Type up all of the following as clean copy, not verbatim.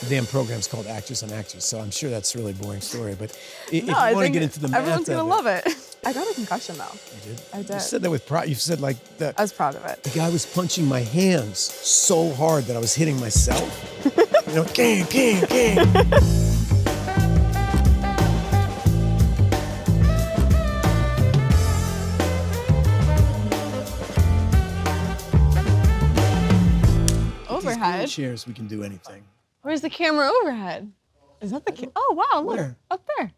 The damn program's called Actors on Actors, so I'm sure that's a really boring story. But if No, you I want to think get into the math everyone's gonna of love it. I got a concussion though. You did? I did. You said that with pride. You said like that. I was proud of it. The guy was punching my hands so hard that I was hitting myself. You know, gang, gang, gang. Overhead. Chairs, we can do anything. Where's the camera overhead? Is that the camera? Oh wow, look, Where? up there.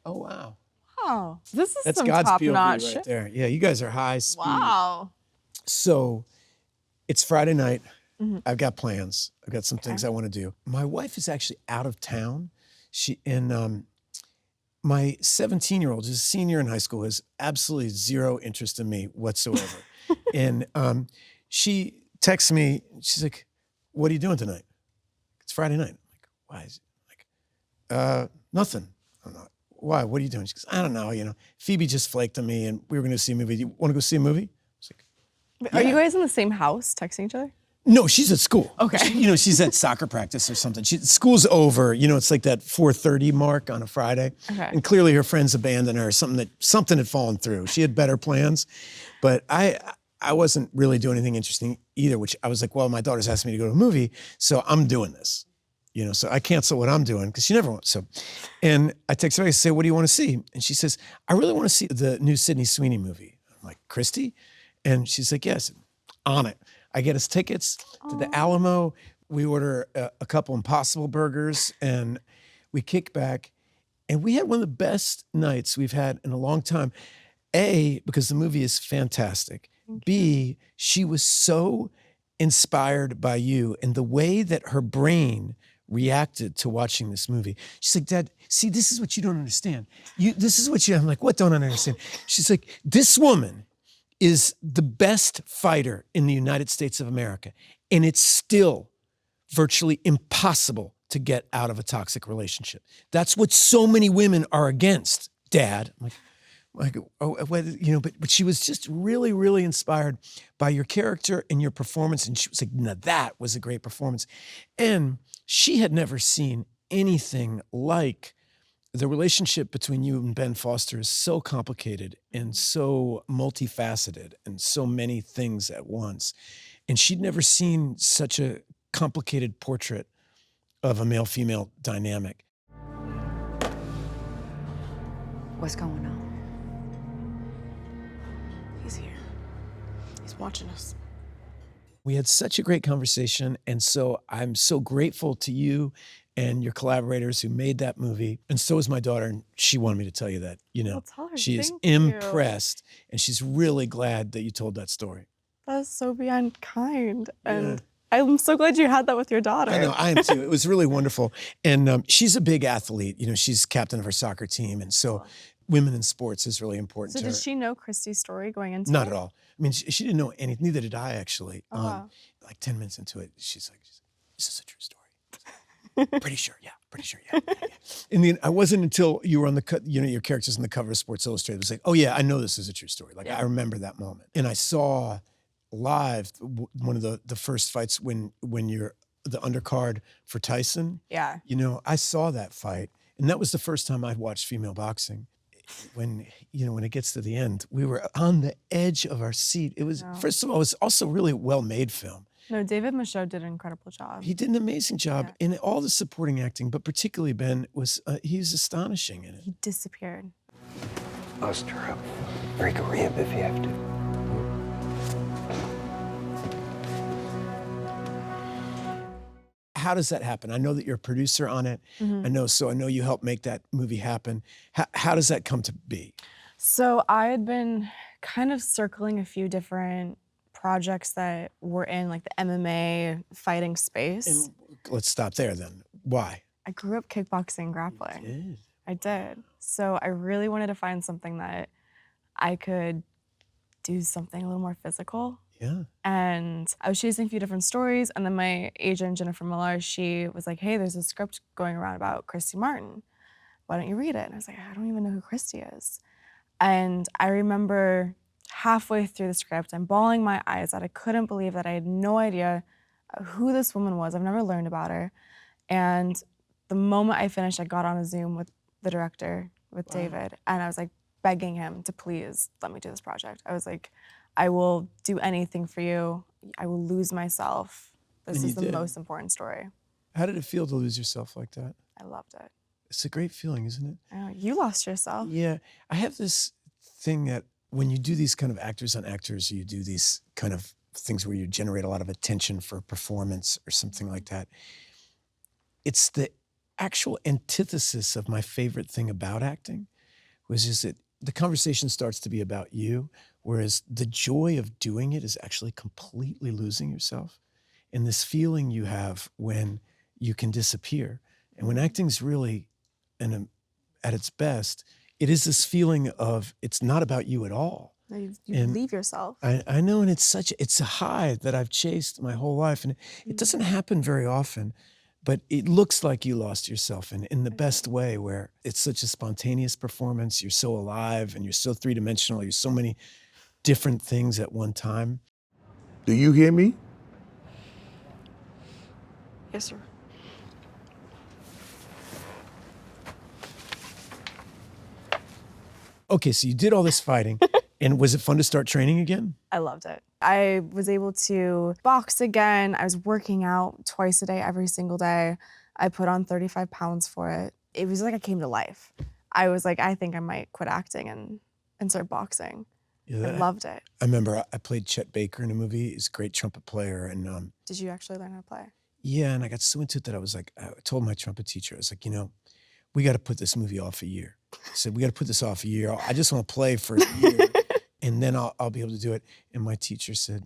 Oh wow. Wow, this is That's some God's POV top-notch right shit. there. Yeah, you guys are high speed. Wow. So it's Friday night. Mm-hmm. I've got plans. I've got some things I want to do. My wife is actually out of town. My 17-year-old, who's a senior in high school, has absolutely zero interest in me whatsoever. And she texts me, she's like, "What are you doing tonight?" It's Friday night. I'm like, "Why is it?" Like, nothing. I'm not. Why? What are you doing? She goes, "I don't know. You know, Phoebe just flaked on me, and we were going to see a movie. Do you want to go see a movie?" I was like, Are you guys in the same house texting each other? "No, she's at school. Okay. She's at soccer practice or something. School's over. It's like that 4:30 mark on a Friday. Okay. And clearly her friends abandoned her. Something had fallen through. She had better plans, but I wasn't really doing anything interesting either. Which I was like, well, my daughter's asked me to go to a movie, so I'm doing this. So I cancel what I'm doing because she never wants. So, and I text her, I say, "What do you want to see?" And she says, "I really want to see the new Sydney Sweeney movie." I'm like, "Christy?" And she's like, "Yes." On it. I get us tickets to the Alamo. We order a couple Impossible burgers and we kick back. And we had one of the best nights we've had in a long time. A, because the movie is fantastic. B, she was so inspired by you and the way that her brain reacted to watching this movie. She's like, "Dad, see, this is what you don't understand. I'm like, "What don't I understand?" She's like, "This woman is the best fighter in the United States of America, and it's still virtually impossible to get out of a toxic relationship. That's what so many women are against, Dad." I'm like, "Oh, but she was just really, really inspired by your character and your performance." And she was like, "Now that was a great performance." And she had never seen anything like the relationship between you and Ben Foster is so complicated and so multifaceted and so many things at once. And she'd never seen such a complicated portrait of a male-female dynamic. What's going on? He's here. He's watching us. We had such a great conversation, and so I'm so grateful to you and your collaborators who made that movie. And so is my daughter, and she wanted me to tell you that, Well, tell her. she is Thank you. impressed, and she's really glad that you told that story. That's so beyond kind. And I'm so glad you had that with your daughter. I know, I am too. It was really wonderful. And she's a big athlete. She's captain of her soccer team, and so women in sports is really important So to her. did she know Christy's story going into Not it? at all. I mean, she didn't know anything. Neither did I, actually. Oh, wow. Like 10 minutes into it, she's like, "Is this a true story?" Pretty sure, yeah. And then I wasn't until you were on the your character's on the cover of Sports Illustrated. It was like, "Oh yeah, I know this is a true story." Like I remember that moment. And I saw live one of the first fights when you're the undercard for Tyson. Yeah. I saw that fight, and that was the first time I'd watched female boxing. When it gets to the end, we were on the edge of our seat. It was, first of all, it was also really a well-made film. No, David Michaud did an incredible job. He did an amazing job in all the supporting acting, but particularly Ben he's astonishing in it. He disappeared. Bust her up. Break a rib if you have to. How does that happen? I know that you're a producer on it. Mm-hmm. I know you helped make that movie happen. How does that come to be? So I had been kind of circling a few different projects that were in like the MMA fighting space. And let's stop there then. Why? I grew up kickboxing and grappling. You did. I did. So I really wanted to find something that I could do something a little more physical. Yeah. And I was chasing a few different stories, and then my agent, Jennifer Miller, she was like, "Hey, there's a script going around about Christy Martin. Why don't you read it?" And I was like, "I don't even know who Christy is." And I remember halfway through the script, I'm bawling my eyes out. I couldn't believe that I had no idea who this woman was. I've never learned about her. And the moment I finished, I got on a Zoom with the director, with David, and I was like begging him to please let me do this project. I was like, I will do anything for you. I will lose myself. This is the most important story. How did it feel to lose yourself like that? I loved it. It's a great feeling, isn't it? I know, you lost yourself. Yeah. I have this thing that when you do these kind of actors on actors, you do these kind of things where you generate a lot of attention for a performance or something like that. It's the actual antithesis of my favorite thing about acting, which is that the conversation starts to be about you, whereas the joy of doing it is actually completely losing yourself. And this feeling you have when you can disappear. And when acting's really at its best, it is this feeling of it's not about you at all. You leave yourself. I know, and it's a high that I've chased my whole life, and it doesn't happen very often, but it looks like you lost yourself in the best way, where it's such a spontaneous performance. You're so alive, and you're so three-dimensional. You're so many different things at one time. Do you hear me? Yes, sir. Okay, so you did all this fighting, and was it fun to start training again? I loved it. I was able to box again. I was working out twice a day, every single day. I put on 35 pounds for it. It was like I came to life. I was like, I think I might quit acting and start boxing. Yeah, I loved it. I remember I played Chet Baker in a movie. He's a great trumpet player, and Did you actually learn how to play? yeah, and I got so into it that I was like, I told my trumpet teacher, I was like, we got to put this movie off a year. I said, we got to put this off a year. I just want to play for a year, and then I'll be able to do it. And my teacher said,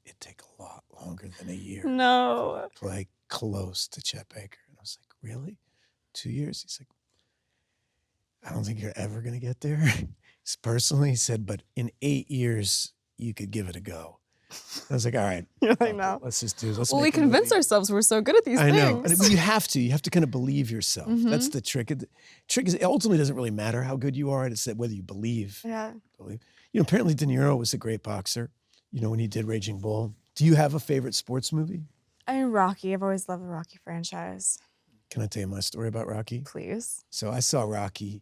it'd take a lot longer than a year No. to play close to Chet Baker. And I was like, really? 2 years? He's like, I don't think you're ever going to get there. Personally, he said, but in 8 years, you could give it a go. I was like, all right. You're like, no. Let's just do this. Well, we convince ourselves we're so good at these I know. things. And you have to kind of believe yourself. That's the trick. The trick is it ultimately doesn't really matter how good you are. It's that whether you believe. Yeah. Apparently De Niro was a great boxer, when he did Raging Bull. Do you have a favorite sports movie? I mean, Rocky. I've always loved the Rocky franchise. Can I tell you my story about Rocky? Please. So I saw Rocky,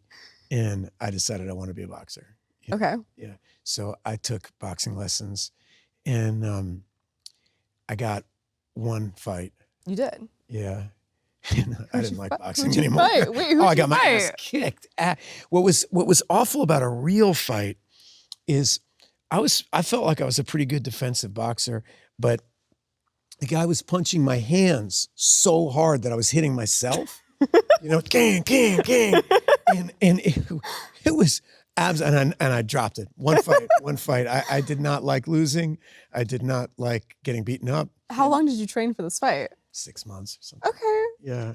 and I decided I want to be a boxer. Okay. Yeah. So I took boxing lessons, and I got one fight. You did? Yeah. I didn't like boxing Who'd you anymore. fight? Wait, who'd I you got my ass fight? kicked. What was awful about a real fight is I felt like I was a pretty good defensive boxer, but the guy was punching my hands so hard that I was hitting myself. Gang, gang, gang. And it was abs, and I dropped it. One fight. I did not like losing. I did not like getting beaten up. How long did you train for this fight? 6 months or something. Okay. Yeah,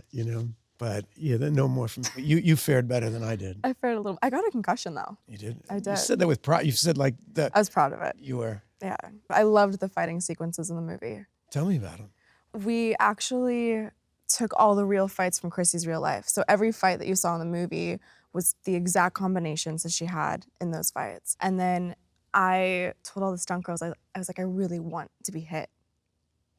but yeah, no more from you. You fared better than I did. I fared a little. I got a concussion though. You did? I did. You said that with pride. You said like that. I was proud of it. You were. Yeah. I loved the fighting sequences in the movie. Tell me about them. We actually took all the real fights from Christy's real life. So every fight that you saw in the movie was the exact combinations that she had in those fights. And then I told all the stunt girls, I was like, I really want to be hit.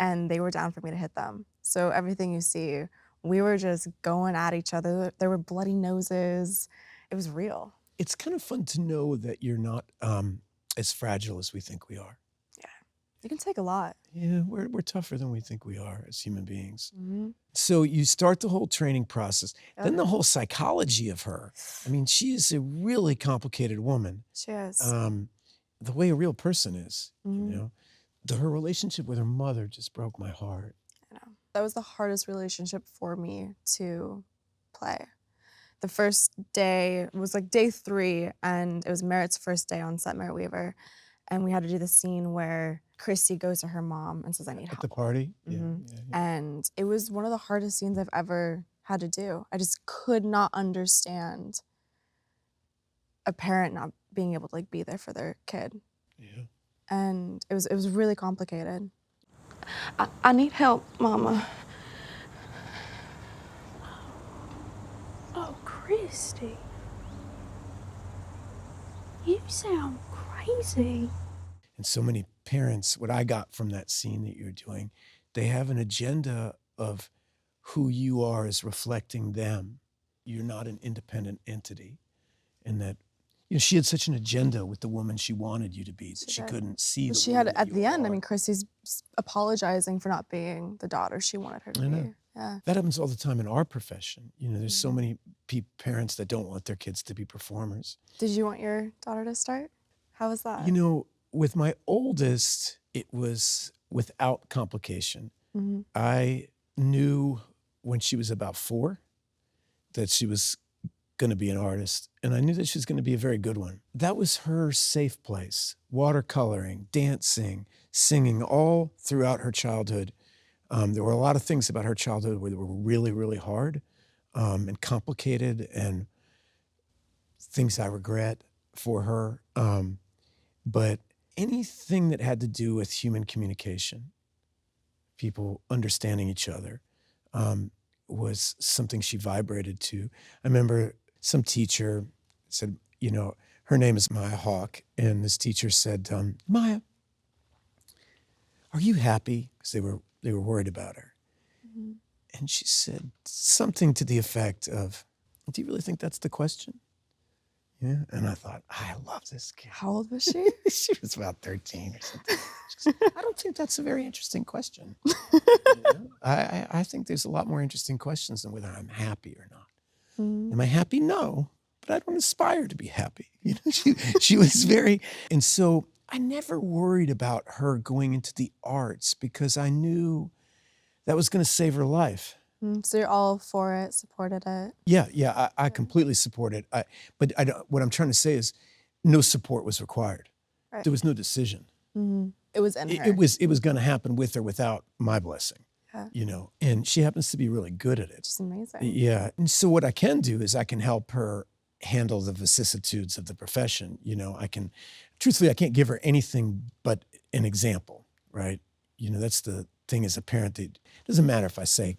And they were down for me to hit them. So everything you see, we were just going at each other. There were bloody noses. It was real. It's kind of fun to know that you're not as fragile as we think we are. Yeah. You can take a lot. Yeah, we're tougher than we think we are as human beings. Mm-hmm. So you start the whole training process. Then the whole psychology of her. I mean, she is a really complicated woman. She is. The way a real person is, her relationship with her mother just broke my heart. I know. That was the hardest relationship for me to play. The first day was like day 3, and it was Merritt's first day on set, Merritt Weaver, and we had to do the scene where Christy goes to her mom and says, I need help. At the party? Mm-hmm. Yeah. And it was one of the hardest scenes I've ever had to do. I just could not understand a parent not being able to be there for their kid. Yeah. And it was really complicated. I need help, Mama. Oh, Christy. You sound crazy. And so many parents, what I got from that scene that you're doing, they have an agenda of who you are is reflecting them. You're not an independent entity. And that, she had such an agenda with the woman she wanted you to be that she did. couldn't see the She woman had that at you the end. I are. mean, Christy's apologizing for not being the daughter she wanted her to I know. be. Yeah. That happens all the time in our profession. There's so many parents that don't want their kids to be performers. Did you want your daughter to start? How was that? With my oldest, it was without complication. Mm-hmm. I knew when she was about 4 that she was going to be an artist, and I knew that she was going to be a very good one. That was her safe place. Watercoloring, dancing, singing, all throughout her childhood. There were a lot of things about her childhood that were really, really hard and complicated, and things I regret for her. But anything that had to do with human communication, people understanding each other, was something she vibrated to. I remember some teacher said, her name is Maya Hawke, and this teacher said, Maya, are you happy? Because they were worried about her. Mm-hmm. And she said something to the effect of, do you really think that's the question? Yeah. And I thought, I love this kid. How old was she? She was about 13 or something. She goes, I don't think that's a very interesting question. I think there's a lot more interesting questions than whether I'm happy or not. Mm-hmm. Am I happy? No, but I don't aspire to be happy. She was very, and so I never worried about her going into the arts because I knew that was going to save her life. So you're all for it, supported it. Yeah, I completely support it. But what I'm trying to say is, no support was required. Right. There was no decision. Mm-hmm. It was in her. It was going to happen with or without my blessing. Yeah. And she happens to be really good at it. Just amazing. Yeah, and so what I can do is I can help her handle the vicissitudes of the profession. Truthfully, I can't give her anything but an example, right? That's the thing as a parent. It doesn't matter if I say,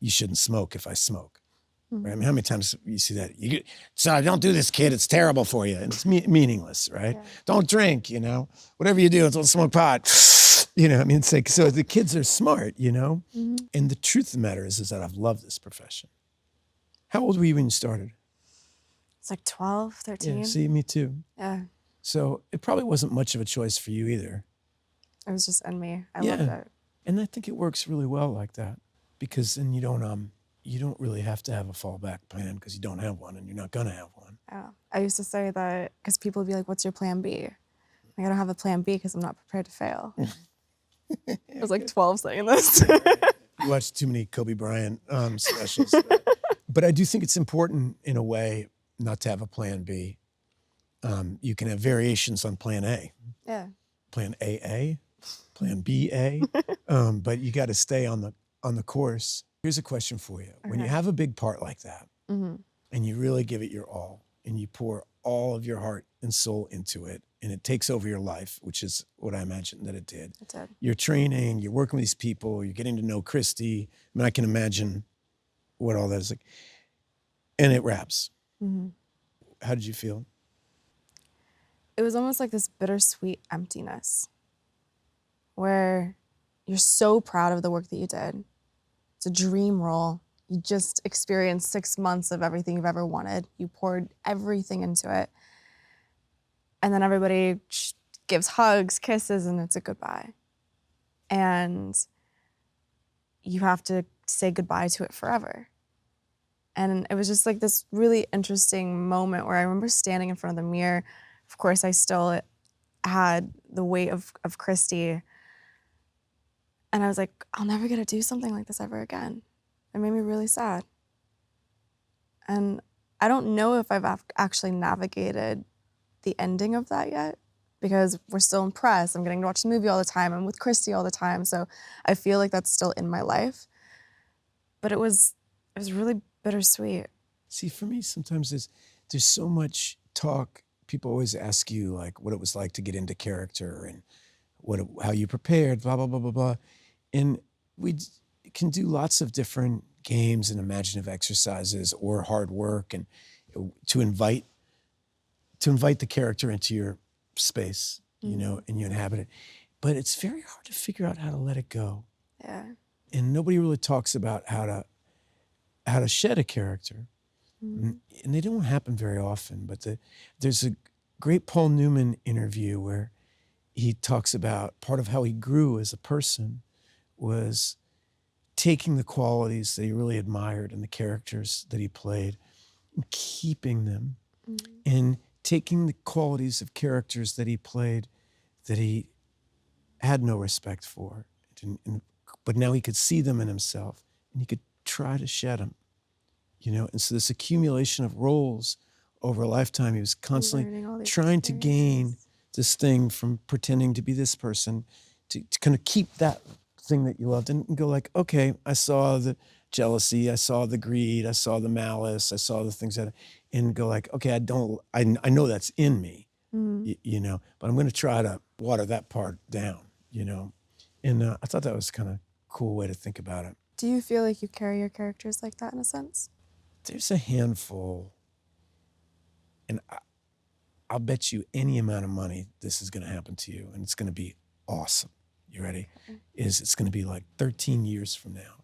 you shouldn't smoke if I smoke. Right? I mean, how many times you see that? So don't do this, kid. It's terrible for you. And it's meaningless, right? Yeah. Don't drink, whatever you do, don't smoke pot. It's like, so the kids are smart, Mm-hmm. And the truth of the matter is that I've loved this profession. How old were you when you started? It's like 12, 13. Yeah, see, me too. Yeah. So it probably wasn't much of a choice for you either. It was just in me. I Yeah. loved it. And I think it works really well like that, because then you don't really have to have a fallback plan because you don't have one and you're not going to have one. Yeah. I used to say that because people would be like, what's your plan B? I don't have a plan B because I'm not prepared to fail. I was like 12 saying this. You watch too many Kobe Bryant specials. But I do think it's important in a way not to have a plan B. You can have variations on plan A. Yeah. Plan AA, plan BA, but you got to stay on the course. Here's a question for you. When you have a big part like that, Mm-hmm. and you really give it your all, and you pour all of your heart and soul into it, and it takes over your life, which is what I imagine that it did. It did. You're training, you're working with these people, you're getting to know Christy. I mean, I can imagine what all that is like. And it wraps. Mm-hmm. How did you feel? It was almost like this bittersweet emptiness where you're so proud of the work that you did. It's a dream role. You just experienced 6 months of everything you've ever wanted. You poured everything into it. And then everybody gives hugs, kisses, and it's a goodbye. And you have to say goodbye to it forever. And it was just like this really interesting moment where I remember standing in front of the mirror. Of course, I still had the weight of Christy. And I was like, I'll never get to do something like this ever again. It made me really sad. And I don't know if I've actually navigated the ending of that yet, because we're still in press. I'm getting to watch the movie all the time. I'm with Christy all the time. So I feel like that's still in my life. But it was really bittersweet. See, for me, sometimes there's so much talk. People always ask you like what it was like to get into character and how you prepared, blah, blah, blah, blah, blah. And we can do lots of different games and imaginative exercises or hard work and to invite the character into your space, and you inhabit it. But it's very hard to figure out how to let it go. Yeah. and nobody really talks about how to shed a character. And they don't happen very often, but there's a great Paul Newman interview where he talks about part of how he grew as a person was taking the qualities that he really admired in the characters that he played and keeping them, and taking the qualities of characters that he played that he had no respect for, but now he could see them in himself and he could try to shed them, and so this accumulation of roles over a lifetime, he was constantly trying to gain this thing from pretending to be this person to kind of keep that thing that you loved and go like, okay, I saw the jealousy, I saw the greed, I saw the malice, I saw the things and go like, okay, I know that's in me, but I'm going to try to water that part down, and I thought that was kind of a cool way to think about it. Do you feel like you carry your characters like that in a sense? There's a handful, and I'll bet you any amount of money this is going to happen to you, and it's going to be awesome. You ready? It's going to be like 13 years from now,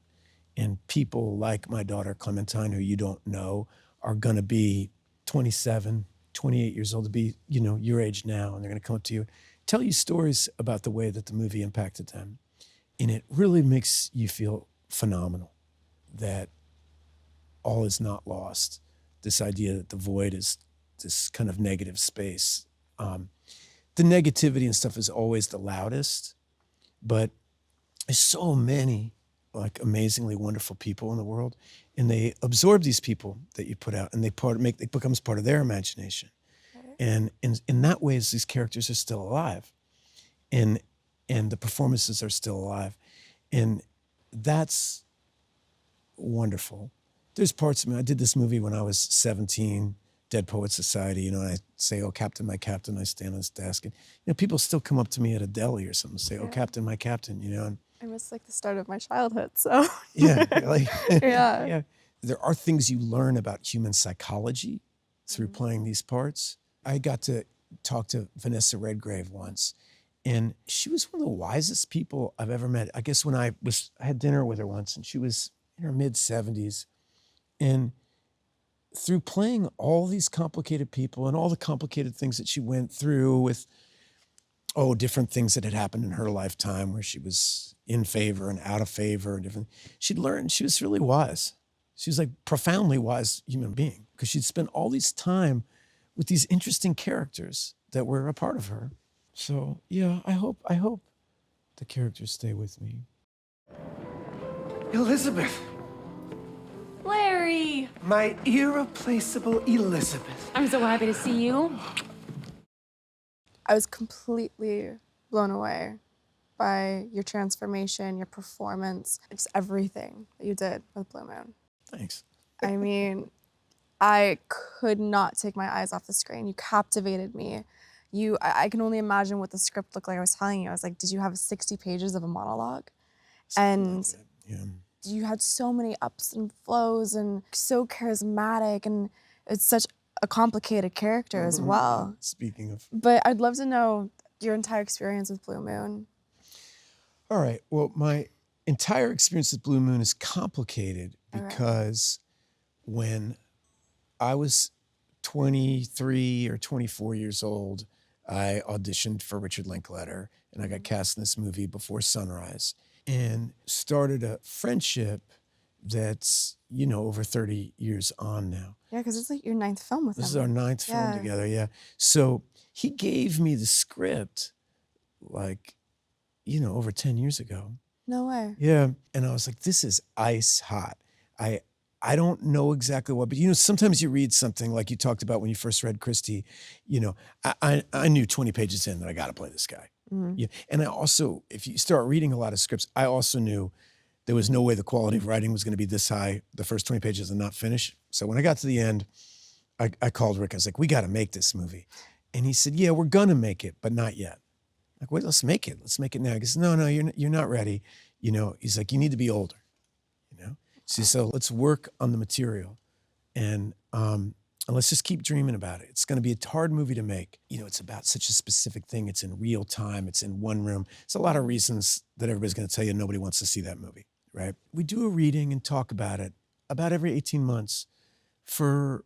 and people like my daughter Clementine, who you don't know, are going to be 27, 28 years old, to be your age now, and they're going to come up to you, tell you stories about the way that the movie impacted them, and it really makes you feel phenomenal that all is not lost. This idea that the void is this kind of negative space. The negativity and stuff is always the loudest, but there's so many like amazingly wonderful people in the world, and they absorb these people that you put out, and it becomes part of their imagination. And in that way, these characters are still alive, and the performances are still alive, and that's wonderful. There's parts of me. I did this movie when I was 17, Dead Poets Society, and I say, "Oh, Captain, my captain," I stand on this desk, and people still come up to me at a deli or something and say, "Oh, Captain, my captain," and I miss like the start of my childhood, so. yeah, Yeah. yeah. There are things you learn about human psychology through playing these parts. I got to talk to Vanessa Redgrave once, and she was one of the wisest people I've ever met. I guess when I had dinner with her once, and she was in her mid-70s, and through playing all these complicated people and all the complicated things that she went through with, different things that had happened in her lifetime where she was in favor and out of favor and different, she'd learned, she was really wise. She was like profoundly wise human being because she'd spent all this time with these interesting characters that were a part of her. So yeah, I hope the characters stay with me. Elizabeth. Larry! My irreplaceable Elizabeth. I'm so happy to see you. I was completely blown away by your transformation, your performance, just everything that you did with Blue Moon. Thanks. I mean, I could not take my eyes off the screen. You captivated me. I can only imagine what the script looked like. I was telling you, I was like, did you have 60 pages of a monologue? And Yeah. you had so many ups and flows and so charismatic, and it's such a complicated character as well. Speaking of. But I'd love to know your entire experience with Blue Moon. All right. Well, my entire experience with Blue Moon is complicated because when I was 23 or 24 years old, I auditioned for Richard Linklater, and I got cast in this movie Before Sunrise, and started a friendship that's, over 30 years on now. Yeah, because it's like your 9th film with him. This is our 9th film together, yeah. So he gave me the script like, over 10 years ago. No way. Yeah, and I was like, this is ice hot. I don't know exactly what, but sometimes you read something like you talked about when you first read Christy, I knew 20 pages in that I got to play this guy. Yeah. And I also, if you start reading a lot of scripts, I also knew there was no way the quality of writing was going to be this high, the first 20 pages and not finish. So when I got to the end, I called Rick. I was like, we got to make this movie. And he said, yeah, we're going to make it, but not yet. I'm like, wait, let's make it. Let's make it now. He goes, no, you're not ready. He's like, you need to be older. So let's work on the material and let's just keep dreaming about it. It's going to be a hard movie to make. It's about such a specific thing. It's in real time. It's in one room. It's a lot of reasons that everybody's going to tell you nobody wants to see that movie. right? We do a reading and talk about it about every 18 months for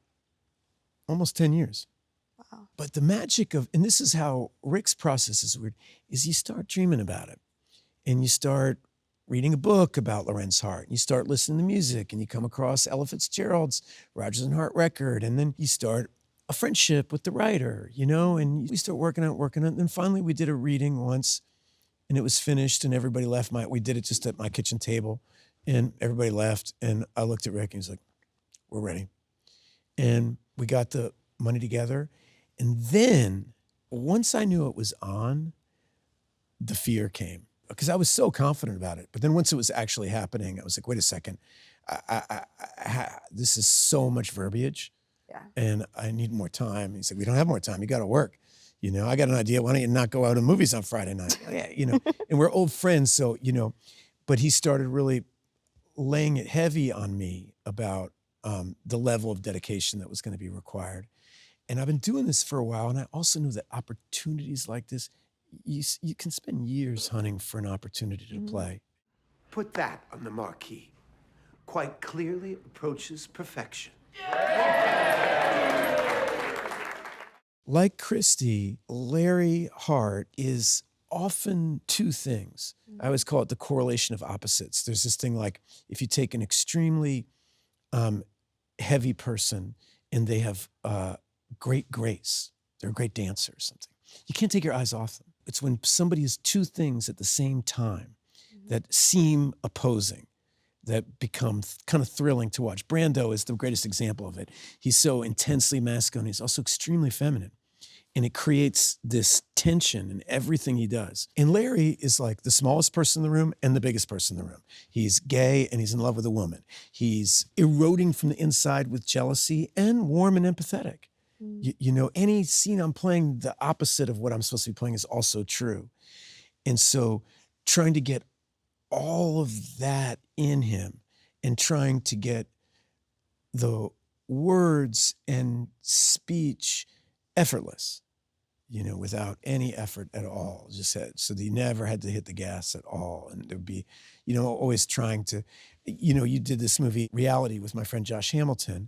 almost 10 years. Wow. But the magic of, and this is how Rick's process is weird, is you start dreaming about it and you start reading a book about Lorenz Hart and you start listening to music and you come across Ella Fitzgerald's Rodgers and Hart record and then you start a friendship with the writer, you know, and we start working out. And then finally we did a reading once and it was finished and everybody left. We did it just at my kitchen table and everybody left and I looked at Rick and he's like, we're ready. And we got the money together. And then once I knew it was on, the fear came because I was so confident about it. But then once it was actually happening, I was like, wait a second, this is so much verbiage. Yeah. And I need more time. He said, we don't have more time. You got to work. You know, I got an idea. Why don't you not go out to movies on Friday night? Yeah, you know, and we're old friends. So, you know, but he started really laying it heavy on me about the level of dedication that was going to be required. And I've been doing this for a while. And I also knew that opportunities like this, you can spend years hunting for an opportunity to play. Put that on the marquee. Quite clearly approaches perfection. Like Christy, Larry Hart is often two things. I always call it the correlation of opposites. There's this thing like if you take an extremely heavy person and they have great grace, they're a great dancer or something, you can't take your eyes off them. It's when somebody is two things at the same time that seem opposing, that become kind of thrilling to watch. Brando is the greatest example of it. He's so intensely masculine. He's also extremely feminine. And it creates this tension in everything he does. And Larry is like the smallest person in the room and the biggest person in the room. He's gay and he's in love with a woman. He's eroding from the inside with jealousy and warm and empathetic. You know, any scene I'm playing, the opposite of what I'm supposed to be playing is also true. And so trying to get all of that in him and trying to get the words and speech effortless, you know, without any effort at all, just had, so that you never had to hit the gas at all. And there would be, you know, always trying to, you know, you did this movie, Reality, with my friend Josh Hamilton,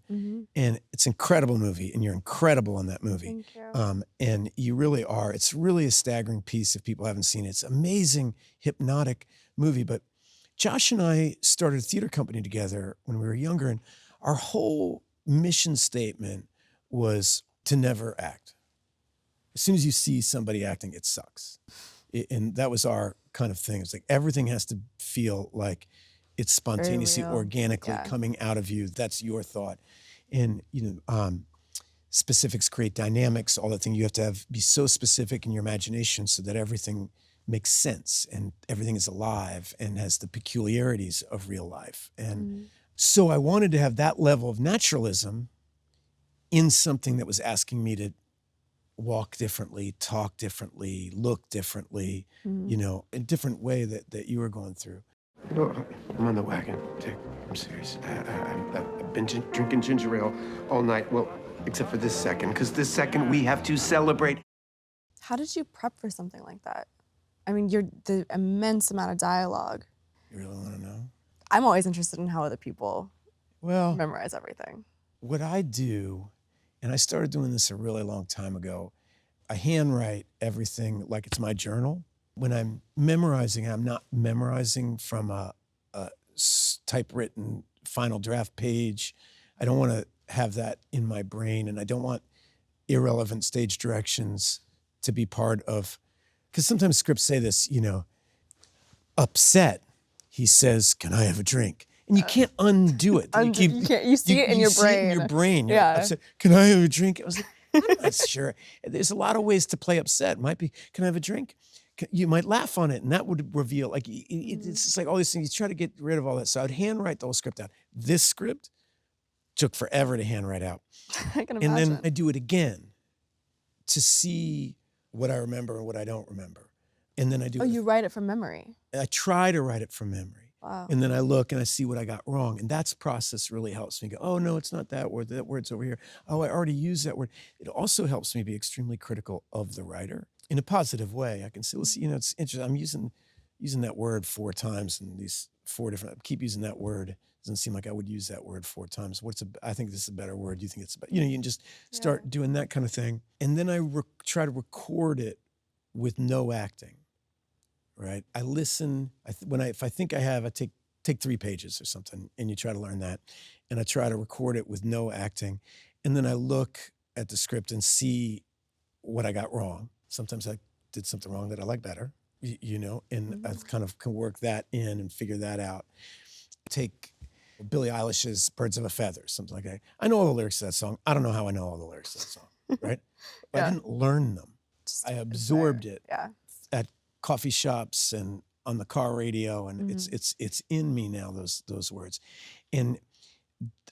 and it's an incredible movie, and you're incredible in that movie. Thank you. And you really are. It's really a staggering piece if people haven't seen it. It's an amazing, hypnotic movie. But Josh and I started a theater company together when we were younger, and our whole mission statement was to never act. As soon as you see somebody acting, it sucks. And that was our kind of thing. It's like everything has to feel like it's spontaneously, real. organically Yeah. coming out of you. That's your thought. And, you know, specifics create dynamics, all that thing. You have to be so specific in your imagination so that everything makes sense and everything is alive and has the peculiarities of real life. And so I wanted to have that level of naturalism in something that was asking me to walk differently, talk differently, look differently, you know, in a different way that you were going through. You know, I'm on the wagon, Dick. I'm serious. I've been drinking ginger ale all night. Well, except for this second, because this second we have to celebrate. How did you prep for something like that? I mean, the immense amount of dialogue. You really want to know? I'm always interested in how other people Well, memorize everything. what I do, and I started doing this a really long time ago, I handwrite everything like it's my journal. When I'm memorizing, I'm not memorizing from a typewritten final draft page. I don't want to have that in my brain, and I don't want irrelevant stage directions to be part of, because sometimes scripts say this, you know, upset, he says, "Can I have a drink?" And you can't undo it. You see it in your brain. See it in your brain. You're Yeah. upset. Can I have a drink? I was like, I'm not sure. There's a lot of ways to play upset. It might be, can I have a drink? You might laugh on it, and that would reveal, like, it's just like all these things. You try to get rid of all that. So I'd handwrite the whole script out. This script took forever to handwrite out. I can And imagine. then I do it again to see what I remember and what I don't remember. And then I do Oh, you write it from memory. I try to write it from memory. Wow. And then I look and I see what I got wrong. And that process really helps me go, oh, no, it's not that word. That word's over here. Oh, I already used that word. It also helps me be extremely critical of the writer in a positive way. I can say, listen, you know, it's interesting. I'm using that word 4 times in these 4 different. I keep using that word. Doesn't seem like I would use that word 4 times. I think this is a better word. Do you think it's a better? You can just start doing that kind of thing. And then I try to record it with no acting, right? I listen. If I think I have, I take 3 pages or something, and you try to learn that. And I try to record it with no acting. And then I look at the script and see what I got wrong. Sometimes I did something wrong that I like better, and I kind of can work that in and figure that out. Take Billie Eilish's Birds of a Feather, something like that. I know all the lyrics to that song. I don't know how I know all the lyrics to that song, right? But I didn't learn them. I absorbed it at coffee shops and on the car radio, and it's in me now, those words. And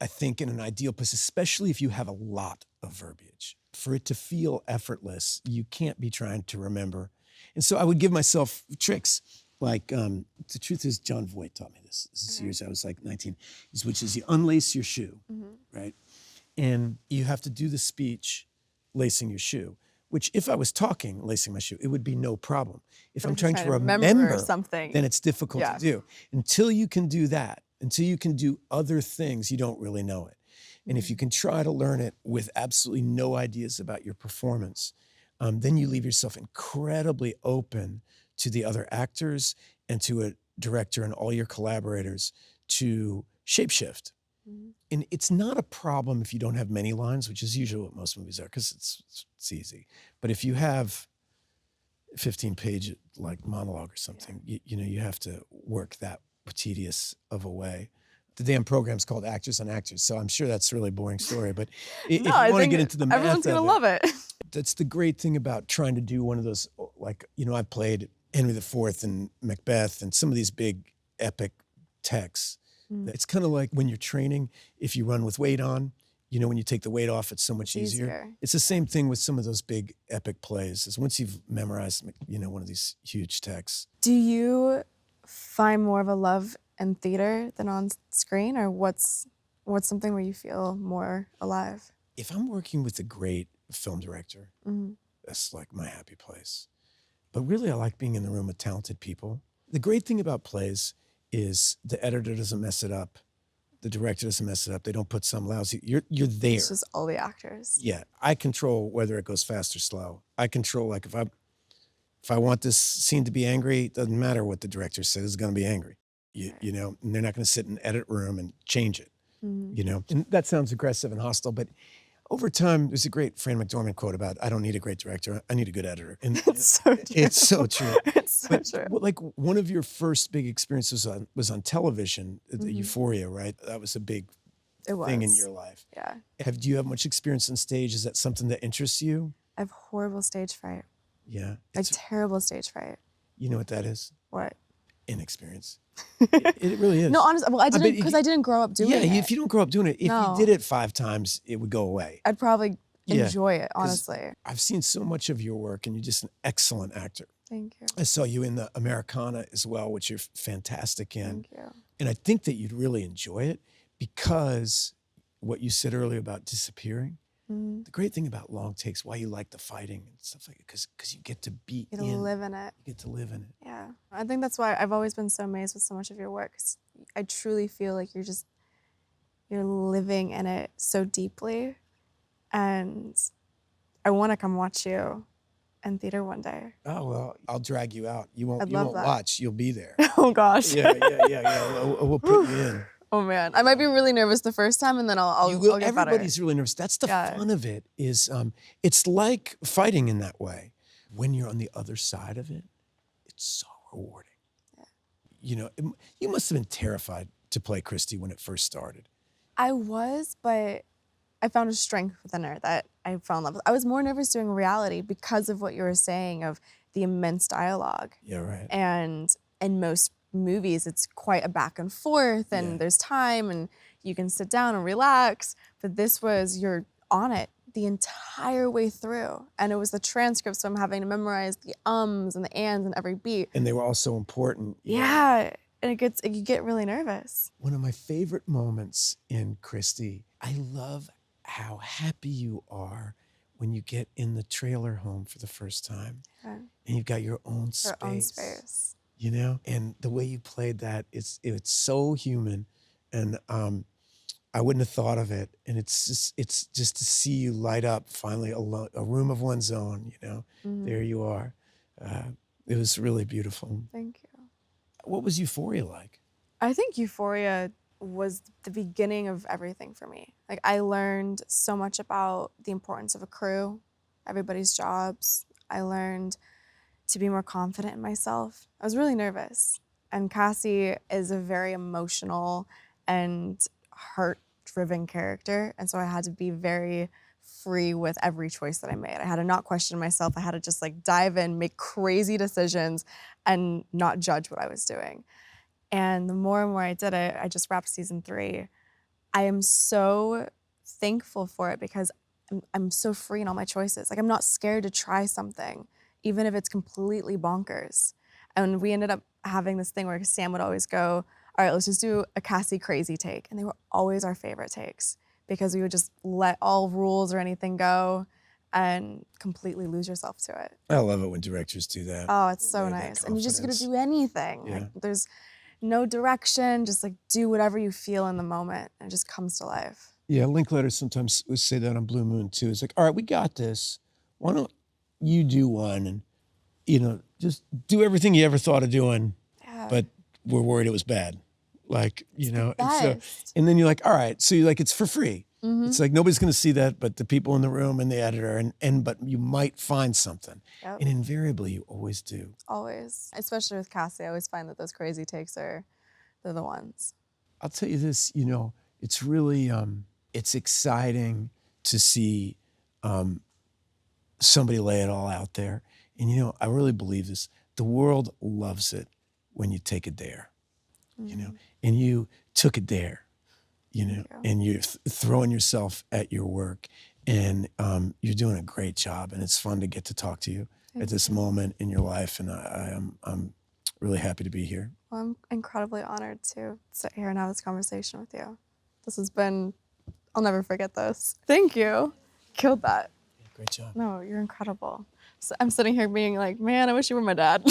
I think in an ideal place, especially if you have a lot of verbiage, for it to feel effortless, you can't be trying to remember. And so I would give myself tricks. Like, the truth is, John Voight taught me this. This is years I was like 19, which is you unlace your shoe, right? And you have to do the speech lacing your shoe, which if I was talking, lacing my shoe, it would be no problem. If I'm trying to remember something, then it's difficult to do. Until you can do that, until you can do other things, you don't really know it. And if you can try to learn it with absolutely no ideas about your performance, then you leave yourself incredibly open to the other actors and to a director and all your collaborators to shapeshift. And it's not a problem if you don't have many lines, which is usually what most movies are, because it's easy. But if you have 15-page like monologue or something, you have to work that tedious of a way. The damn program's called Actors on Actors, so I'm sure that's a really boring story. But if you want to get into the math everyone's gonna of love it. That's the great thing about trying to do one of those, like, I played Henry IV and Macbeth and some of these big epic texts. It's kind of like when you're training, if you run with weight on, when you take the weight off, it's so much easier. It's the same thing with some of those big epic plays. Is once you've memorized, one of these huge texts. Do you find more of a love in theater than on screen, or what's something where you feel more alive? If I'm working with a great film director, that's like my happy place. But really, I like being in the room with talented people. The great thing about plays is the editor doesn't mess it up. The director doesn't mess it up. They don't put some lousy, you're there. It's just all the actors. Yeah, I control whether it goes fast or slow. I control, like, if I want this scene to be angry, it doesn't matter what the director says, it's gonna be angry. And they're not gonna sit in an edit room and change it, And that sounds aggressive and hostile, but over time, there's a great Fran McDormand quote about, I don't need a great director, I need a good editor. And It's so true. It's so true. It's so true. Like, one of your first big experiences was on television, the Euphoria, right? That was a big thing in your life. Yeah. Do you have much experience on stage? Is that something that interests you? I have horrible stage fright. Yeah. Like terrible stage fright. You know what that is? What? Inexperience. It really is. No, honestly, well, I didn't, because I didn't grow up doing it. Yeah, if you don't grow up doing it, if you did it 5 times, it would go away. I'd probably enjoy it, honestly. I've seen so much of your work, and you're just an excellent actor. Thank you. I saw you in the Americana as well, which you're fantastic in. Thank you. And I think that you'd really enjoy it because what you said earlier about disappearing, the great thing about long takes, why you like the fighting and stuff like it, because you get to be You get to live in it. You get to live in it. Yeah. I think that's why I've always been so amazed with so much of your work. 'Cause I truly feel like you're living in it so deeply. And I want to come watch you in theater one day. Oh, well, I'll drag you out. You won't love that. watch, you'll be there. Oh, gosh. Yeah. We'll put you in. Oh, man. I might be really nervous the first time, and then I'll get better. Everybody's really nervous. That's the fun of it, is it's like fighting in that way. When you're on the other side of it, it's so rewarding. Yeah. You must have been terrified to play Christy when it first started. I was, but I found a strength within her that I fell in love with. I was more nervous doing reality because of what you were saying of the immense dialogue. Yeah, right. And in most movies, it's quite a back and forth, and there's time, and you can sit down and relax. But this was, you're on it the entire way through. And it was the transcript, so I'm having to memorize the ums and the ands and every beat. And they were all so important. Yeah. And you get really nervous. One of my favorite moments in Christy, I love how happy you are when you get in the trailer home for the first time. Yeah. And you've got your own space. Your own space. you know? And the way you played that, it's so human. And I wouldn't have thought of it. And it's just to see you light up finally a room of one's own, you know? There you are. It was really beautiful. Thank you. What was Euphoria like? I think Euphoria was the beginning of everything for me. Like, I learned so much about the importance of a crew, everybody's jobs. I learned to be more confident in myself. I was really nervous. And Cassie is a very emotional and heart-driven character. And so I had to be very free with every choice that I made. I had to not question myself. I had to just like dive in, make crazy decisions, and not judge what I was doing. And the more and more I did it, I just wrapped season 3. I am so thankful for it because I'm so free in all my choices. Like, I'm not scared to try something, even if it's completely bonkers. And we ended up having this thing where Sam would always go, all right, let's just do a Cassie crazy take. And they were always our favorite takes because we would just let all rules or anything go and completely lose yourself to it. I love it when directors do that. Oh, it's so They have that nice. And you just get to confidence. do anything. Yeah. Like, there's no direction, just like do whatever you feel in the moment and it just comes to life. Yeah, Linkletter sometimes would say that on Blue Moon too. It's like, all right, we got this. Why don't you do one and, you know, just do everything you ever thought of doing, Yeah. but we're worried it was bad. Like, you know, best. and then you're like, all right, so you're like, it's for free. It's like nobody's gonna see that but the people in the room and the editor, and but you might find something. Yep. And invariably you always do. Always. Especially with Cassie, I always find that those crazy takes they're the ones. I'll tell you this, you know, it's really, it's exciting to see somebody lay it all out there. And you know, I really believe this. The world loves it when you take a dare, you know, and you took a dare, you know, and you're throwing yourself at your work, and you're doing a great job. And it's fun to get to talk to you at this moment in your life. And I'm really happy to be here. Well, I'm incredibly honored to sit here and have this conversation with you. This has been, I'll never forget this. Thank you. Killed that. Great job. No, you're incredible. So I'm sitting here being like, man, I wish you were my dad.